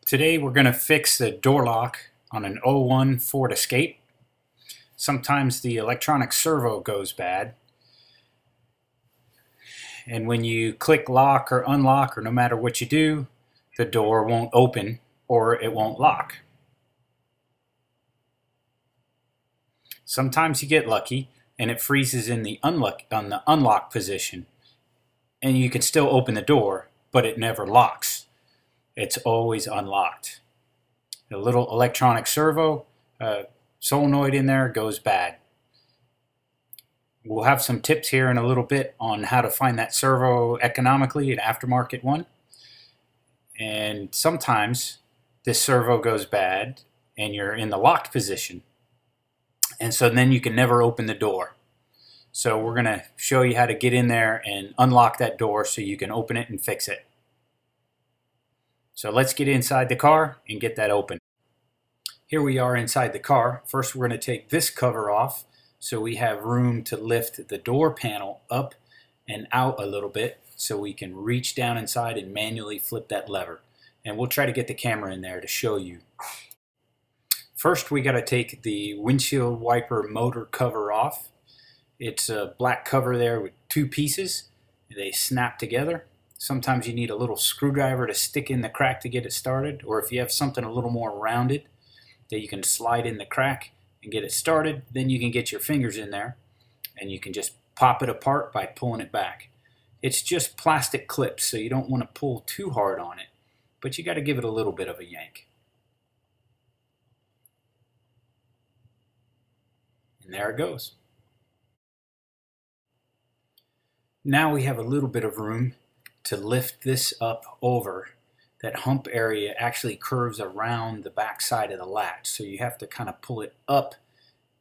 Today we're going to fix the door lock on an '01 Ford Escape. Sometimes the electronic servo goes bad, and when you click lock or unlock, or no matter what you do, the door won't open or it won't lock. Sometimes you get lucky and it freezes in the unlock position, and you can still open the door, but it never locks. It's always unlocked. The little electronic servo solenoid in there goes bad. We'll have some tips here in a little bit on how to find that servo economically, an aftermarket one. And sometimes this servo goes bad and you're in the locked position, and so then you can never open the door. So we're going to show you how to get in there and unlock that door so you can open it and fix it. So let's get inside the car and get that open. Here we are inside the car. First we're going to take this cover off so we have room to lift the door panel up and out a little bit so we can reach down inside and manually flip that lever. And we'll try to get the camera in there to show you. First we got to take the windshield wiper motor cover off. It's a black cover there with two pieces. They snap together. Sometimes you need a little screwdriver to stick in the crack to get it started, or if you have something a little more rounded that you can slide in the crack and get it started, then you can get your fingers in there and you can just pop it apart by pulling it back. It's just plastic clips, so you don't want to pull too hard on it, but you got to give it a little bit of a yank. And there it goes. Now we have a little bit of room to lift this up over. That hump area actually curves around the back side of the latch, so you have to kind of pull it up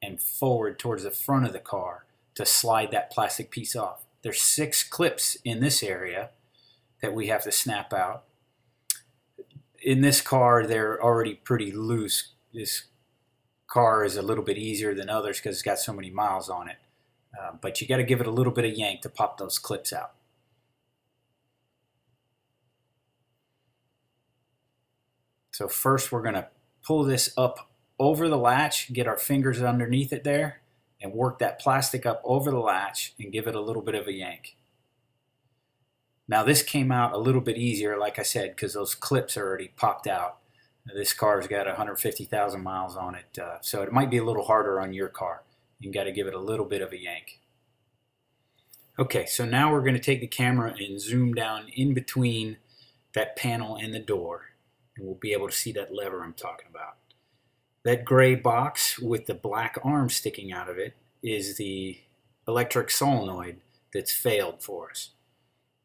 and forward towards the front of the car to slide that plastic piece off. There's 6 clips in this area that we have to snap out. In this car they're already pretty loose. This car is a little bit easier than others because it's got so many miles on it, but you got to give it a little bit of yank to pop those clips out. So first we're going to pull this up over the latch, get our fingers underneath it there, and work that plastic up over the latch and give it a little bit of a yank. Now this came out a little bit easier, like I said, because those clips are already popped out. This car's got 150,000 miles on it, so it might be a little harder on your car. You got to give it a little bit of a yank. Okay, so now we're going to take the camera and zoom down in between that panel and the door, and we'll be able to see that lever I'm talking about. That gray box with the black arm sticking out of it is the electric solenoid that's failed for us.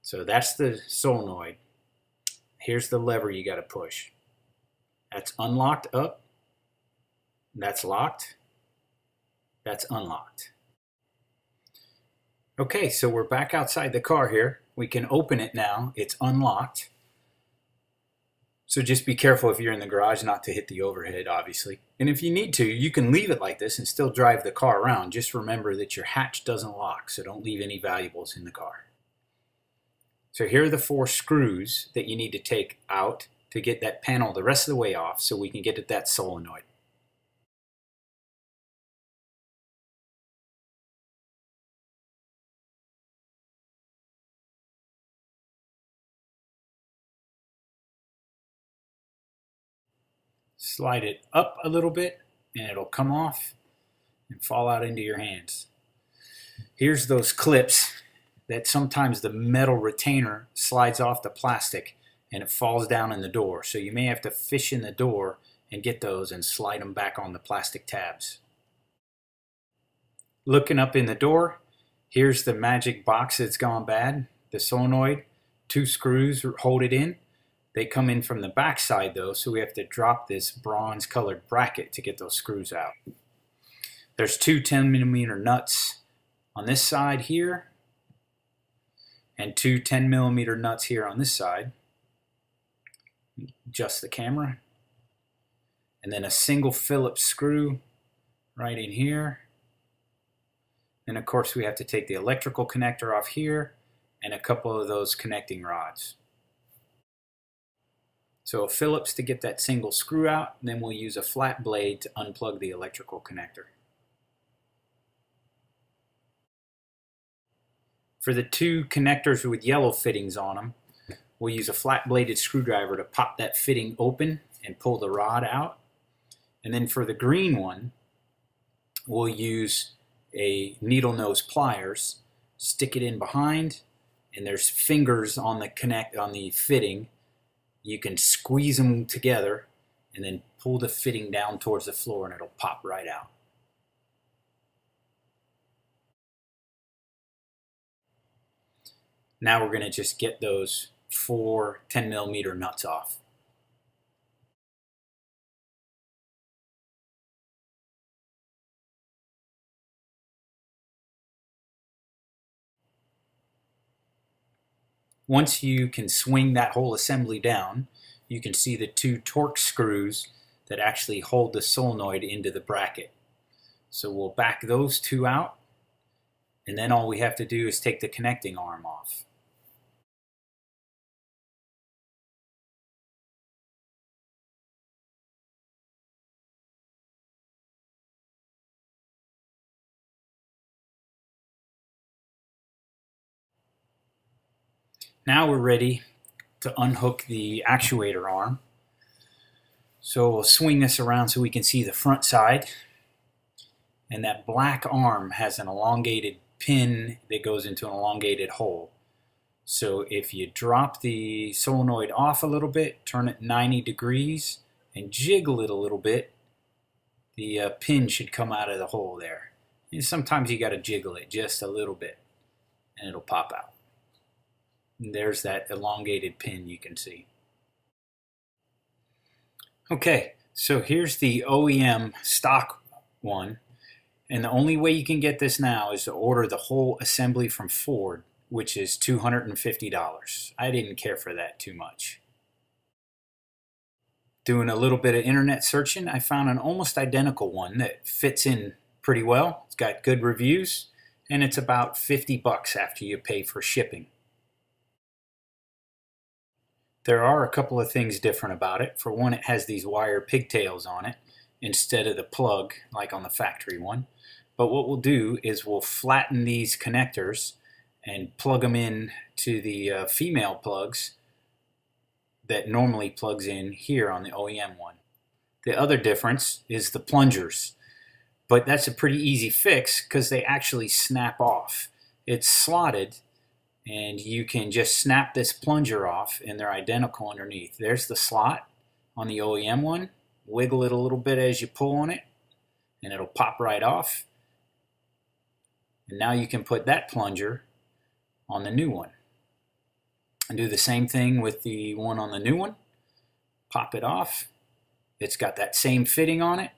So that's the solenoid. Here's the lever you got to push. That's unlocked up. That's locked. That's unlocked. Okay, so we're back outside the car here. We can open it now. It's unlocked. So just be careful if you're in the garage not to hit the overhead, obviously. And if you need to, you can leave it like this and still drive the car around. Just remember that your hatch doesn't lock, so don't leave any valuables in the car. So here are the 4 screws that you need to take out to get that panel the rest of the way off so we can get at that solenoid. Slide it up a little bit and it'll come off and fall out into your hands. Here's those clips that sometimes the metal retainer slides off the plastic and it falls down in the door. So you may have to fish in the door and get those and slide them back on the plastic tabs. Looking up in the door, here's the magic box that's gone bad. The solenoid, 2 screws hold it in. They come in from the back side though, so we have to drop this bronze colored bracket to get those screws out. There's 2 10mm nuts on this side here and 2 10mm nuts here on this side. Adjust the camera. And then a single Phillips screw right in here. And of course we have to take the electrical connector off here and a couple of those connecting rods. So a Phillips to get that single screw out, then we'll use a flat blade to unplug the electrical connector. For the two connectors with yellow fittings on them, we'll use a flat bladed screwdriver to pop that fitting open and pull the rod out. And then for the green one, we'll use a needle nose pliers, stick it in behind, and there's fingers on the fitting. You can squeeze them together and then pull the fitting down towards the floor and it'll pop right out. Now we're going to just get those 4 10mm nuts off. Once you can swing that whole assembly down, you can see the 2 torque screws that actually hold the solenoid into the bracket. So we'll back those 2 out, and then all we have to do is take the connecting arm off. Now we're ready to unhook the actuator arm. So we'll swing this around so we can see the front side. And that black arm has an elongated pin that goes into an elongated hole. So if you drop the solenoid off a little bit, turn it 90 degrees, and jiggle it a little bit, the pin should come out of the hole there. And sometimes you got to jiggle it just a little bit, and it'll pop out. And there's that elongated pin you can see. Okay, so here's the OEM stock one. And the only way you can get this now is to order the whole assembly from Ford, which is $250. I didn't care for that too much. Doing a little bit of internet searching, I found an almost identical one that fits in pretty well. It's got good reviews, and it's about 50 bucks after you pay for shipping. There are a couple of things different about it. For one, it has these wire pigtails on it instead of the plug like on the factory one. But what we'll do is we'll flatten these connectors and plug them in to the female plugs that normally plugs in here on the OEM one. The other difference is the plungers, but that's a pretty easy fix because they actually snap off. It's slotted, and you can just snap this plunger off and they're identical underneath. There's the slot on the OEM one. Wiggle it a little bit as you pull on it and it'll pop right off. And now you can put that plunger on the new one. And do the same thing with the one on the new one. Pop it off. It's got that same fitting on it.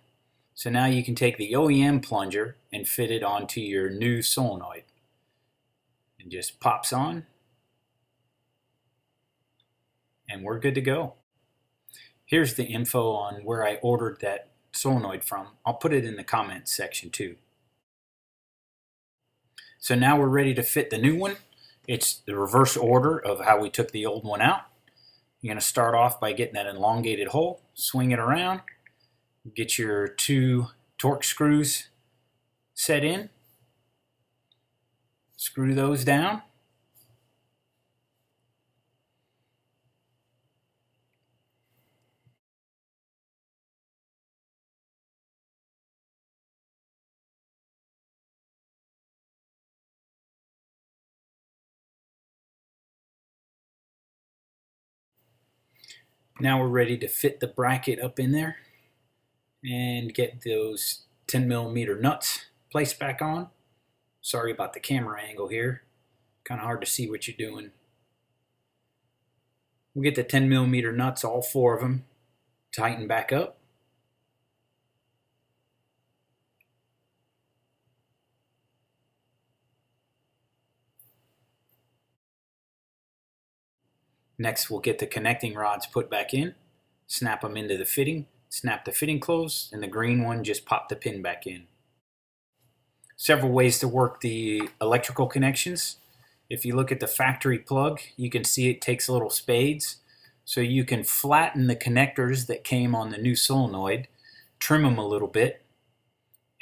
So now you can take the OEM plunger and fit it onto your new solenoid. It just pops on, and we're good to go. Here's the info on where I ordered that solenoid from. I'll put it in the comments section too. So now we're ready to fit the new one. It's the reverse order of how we took the old one out. You're going to start off by getting that elongated hole, swing it around, get your 2 torque screws set in. Screw those down. Now we're ready to fit the bracket up in there and get those 10mm nuts placed back on. Sorry about the camera angle here. Kind of hard to see what you're doing. We'll get the 10mm nuts, all 4 of them, tighten back up. Next, we'll get the connecting rods put back in, snap them into the fitting, snap the fitting closed, and the green one, just pop the pin back in. Several ways to work the electrical connections. If you look at the factory plug, you can see it takes little spades. So you can flatten the connectors that came on the new solenoid, trim them a little bit,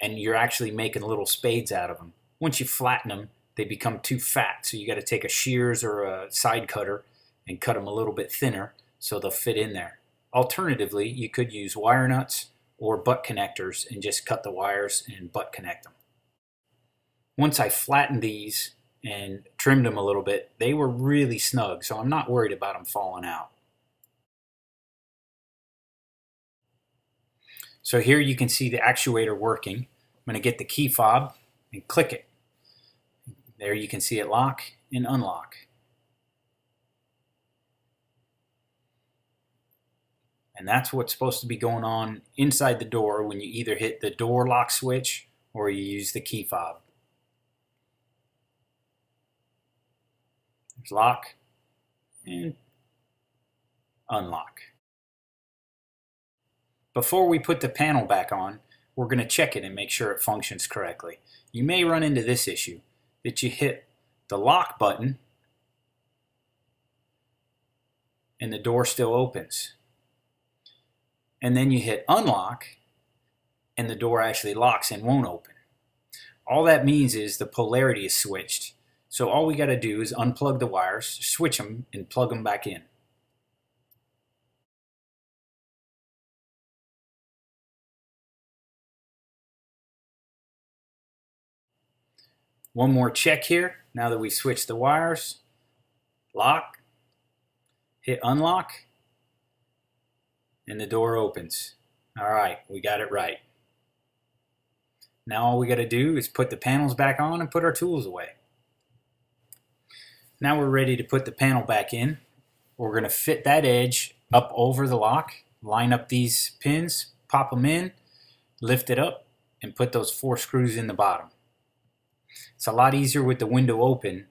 and you're actually making little spades out of them. Once you flatten them, they become too fat, so you got to take a shears or a side cutter and cut them a little bit thinner so they'll fit in there. Alternatively, you could use wire nuts or butt connectors and just cut the wires and butt connect them. Once I flattened these and trimmed them a little bit, they were really snug, so I'm not worried about them falling out. So here you can see the actuator working. I'm going to get the key fob and click it. There you can see it lock and unlock. And that's what's supposed to be going on inside the door when you either hit the door lock switch or you use the key fob. There's lock and unlock. Before we put the panel back on, we're going to check it and make sure it functions correctly. You may run into this issue, that you hit the lock button and the door still opens. And then you hit unlock and the door actually locks and won't open. All that means is the polarity is switched. So all we got to do is unplug the wires, switch them, and plug them back in. One more check here. Now that we've switched the wires, lock, hit unlock, and the door opens. All right, we got it right. Now all we got to do is put the panels back on and put our tools away. Now we're ready to put the panel back in. We're going to fit that edge up over the lock, line up these pins, pop them in, lift it up, and put those 4 screws in the bottom. It's a lot easier with the window open,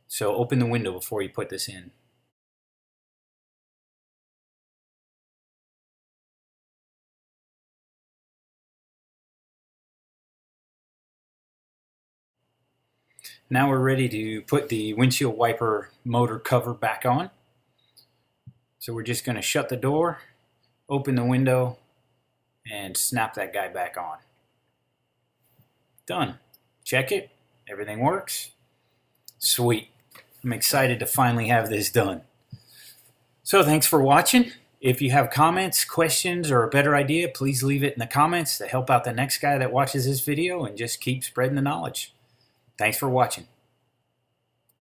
so open the window before you put this in. Now we're ready to put the windshield wiper motor cover back on. So we're just going to shut the door, open the window, and snap that guy back on. Done. Check it. Everything works. Sweet. I'm excited to finally have this done. So thanks for watching. If you have comments, questions, or a better idea, please leave it in the comments to help out the next guy that watches this video and just keep spreading the knowledge. Thanks for watching.